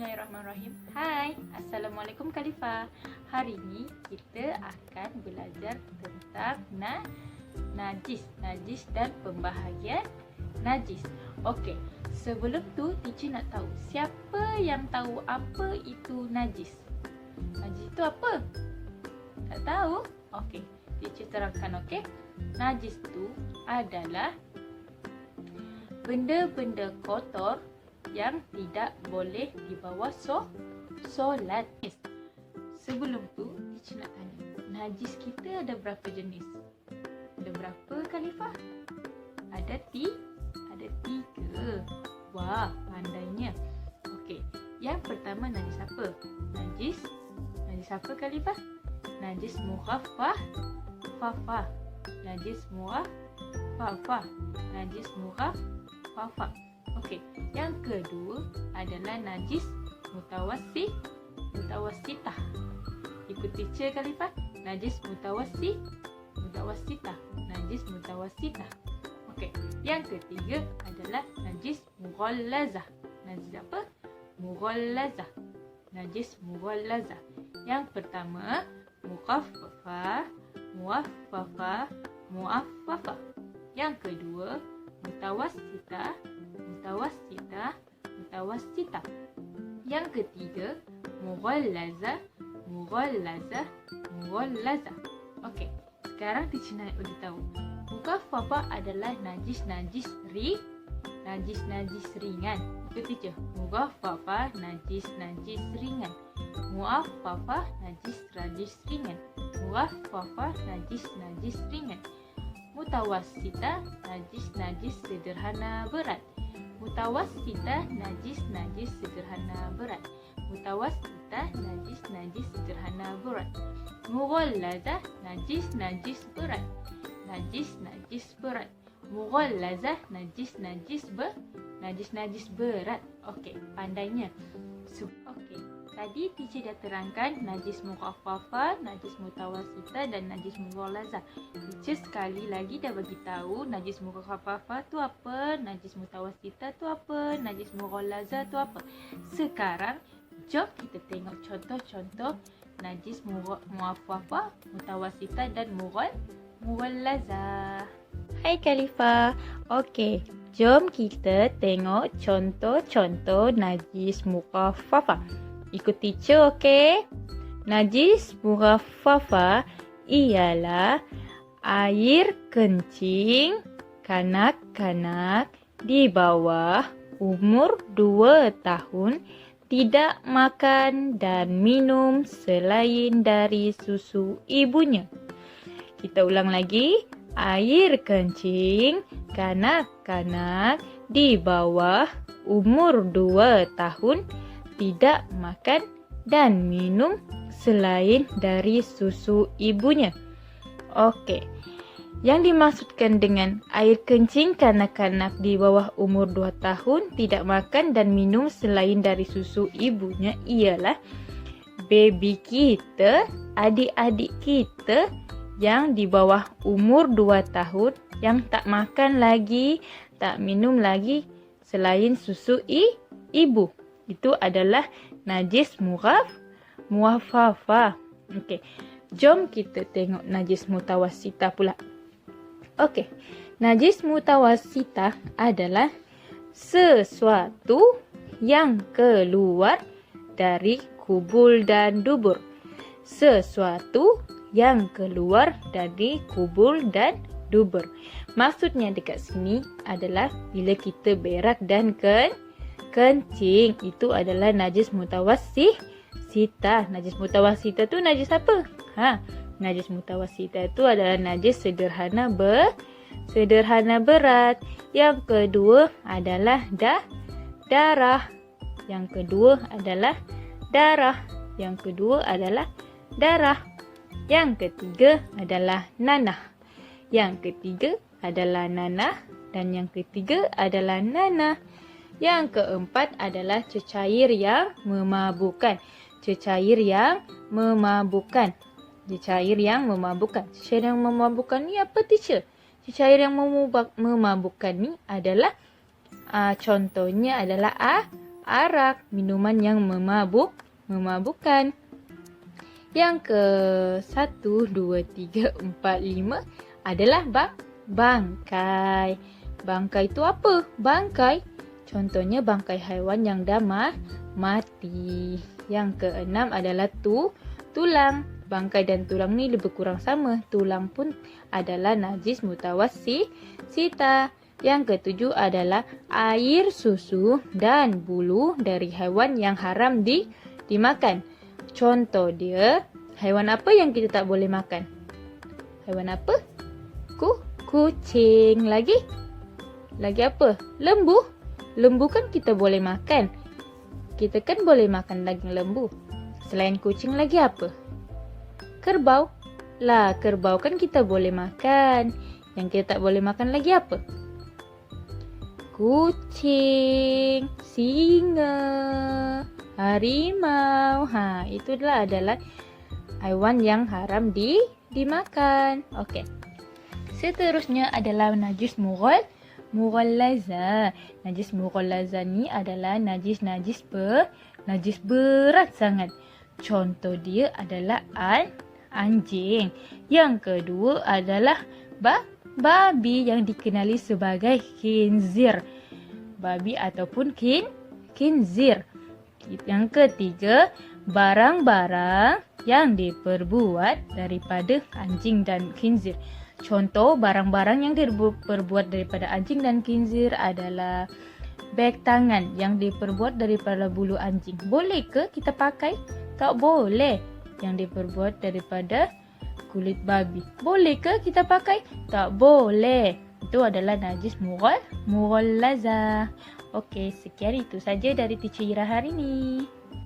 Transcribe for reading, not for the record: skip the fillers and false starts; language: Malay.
Bismillahirrahmanirrahim. Hai, Assalamualaikum Khalifah. Hari ini kita akan belajar tentang najis dan pembahagian najis. Okey, sebelum tu teacher nak tahu siapa yang tahu apa itu najis? Najis itu apa? Tak tahu? Okey, teacher terangkan. Okey, najis tu adalah benda-benda kotor yang tidak boleh dibawa solat. Sebelum tu, teacher nak tanya, najis kita ada berapa jenis? Ada berapa, Khalifah? Ada tiga. Wah, pandainya. Okey, yang pertama najis apa? Najis apa, Khalifah? Najis mukhaffafah. Najis mukhaffafah. Okey, yang kedua adalah najis mutawassitah. Ikut teacher, Khalifah. Najis mutawassitah. Okey, yang ketiga adalah najis mughallazah. Najis apa? Najis mughallazah. Yang pertama mukhaffafah, muaffafah. Yang kedua mutawassitah. Yang ketiga mughallazah. Okey, sekarang teacher nak beritahu. Mukhaffafah adalah najis ringan. Itu teacher. Mukhaffafah najis ringan. Muaffafah najis ringan. Muaffafah najis ringan. Mutawassitah najis sederhana berat. Mutawassitah najis sederhana berat. Mutawassitah najis sederhana berat. Mughallazah najis berat. Mughallazah najis berat. Okey, pandainya. Okey, tadi teacher dah terangkan najis mukhaffafah, najis mutawassitah dan najis mughallazah. Teacher sekali lagi dah bagi tahu najis mukhaffafah tu apa, najis mutawassitah tu apa, najis mughallazah tu apa. Sekarang jom kita tengok contoh-contoh najis muaffafah, mutawassitah dan mughallazah. Hai Khalifah. Okey, jom kita tengok contoh-contoh najis mukhaffafah. Ikut teacher, okey? Najis mukhaffafah ialah air kencing kanak-kanak di bawah umur 2 tahun tidak makan dan minum selain dari susu ibunya. Kita ulang lagi. Air kencing kanak-kanak di bawah umur 2 tahun tidak makan dan minum selain dari susu ibunya. Okey. Yang dimaksudkan dengan air kencing kanak-kanak di bawah umur 2 tahun tidak makan dan minum selain dari susu ibunya ialah baby kita, adik-adik kita yang di bawah umur 2 tahun yang tak makan lagi, tak minum lagi selain susu ibu. Itu adalah najis muaffafah. Okey. Jom kita tengok najis mutawassitah pula. Okey. Najis mutawassitah adalah sesuatu yang keluar dari kubul dan dubur. Sesuatu yang keluar dari kubul dan dubur. Maksudnya dekat sini adalah bila kita berak dan kencing, itu adalah najis mutawassitah. Najis mutawassitah tu najis apa? Najis mutawassitah itu adalah najis sederhana berat. Yang kedua adalah darah. Yang kedua adalah darah. Yang ketiga adalah nanah. Yang ketiga adalah nanah dan yang ketiga adalah nanah. Yang keempat adalah cecair yang memabukkan. Cecair yang memabukkan ni apa, teacher? Cecair yang memabukkan ni adalah contohnya adalah arak, minuman yang memabukkan. Yang ke 1, 2, 3, 4, 5 adalah bangkai. Bangkai itu apa? Bangkai. Contohnya bangkai haiwan yang dah mati. Yang ke-6 adalah tulang. Bangkai dan tulang ni lebih kurang sama. Tulang pun adalah najis mutawassita. Yang ke-7 adalah air susu dan bulu dari haiwan yang haram dimakan. Contoh dia, haiwan apa yang kita tak boleh makan? Haiwan apa? Kucing. Lagi apa? Lembu. Lembu kan kita boleh makan. Kita kan boleh makan daging lembu. Selain kucing lagi apa? Kerbau. Lah, kerbau kan kita boleh makan. Yang kita tak boleh makan lagi apa? Kucing, singa, harimau. Itu adalah haiwan yang haram dimakan. Okey. Seterusnya adalah najis mughallaza. Najis mughallaza ni adalah najis berat sangat. Contoh dia adalah anjing. Yang kedua adalah babi yang dikenali sebagai khinzir. Babi ataupun khinzir. Yang ketiga, barang-barang yang diperbuat daripada anjing dan khinzir. Contoh barang-barang yang diperbuat daripada anjing dan khinzir adalah beg tangan yang diperbuat daripada bulu anjing. Boleh ke kita pakai? Tak boleh. Yang diperbuat daripada kulit babi. Boleh ke kita pakai? Tak boleh. Itu adalah najis mughallaza. Okey, sekian itu saja dari Teacher Ira hari ini.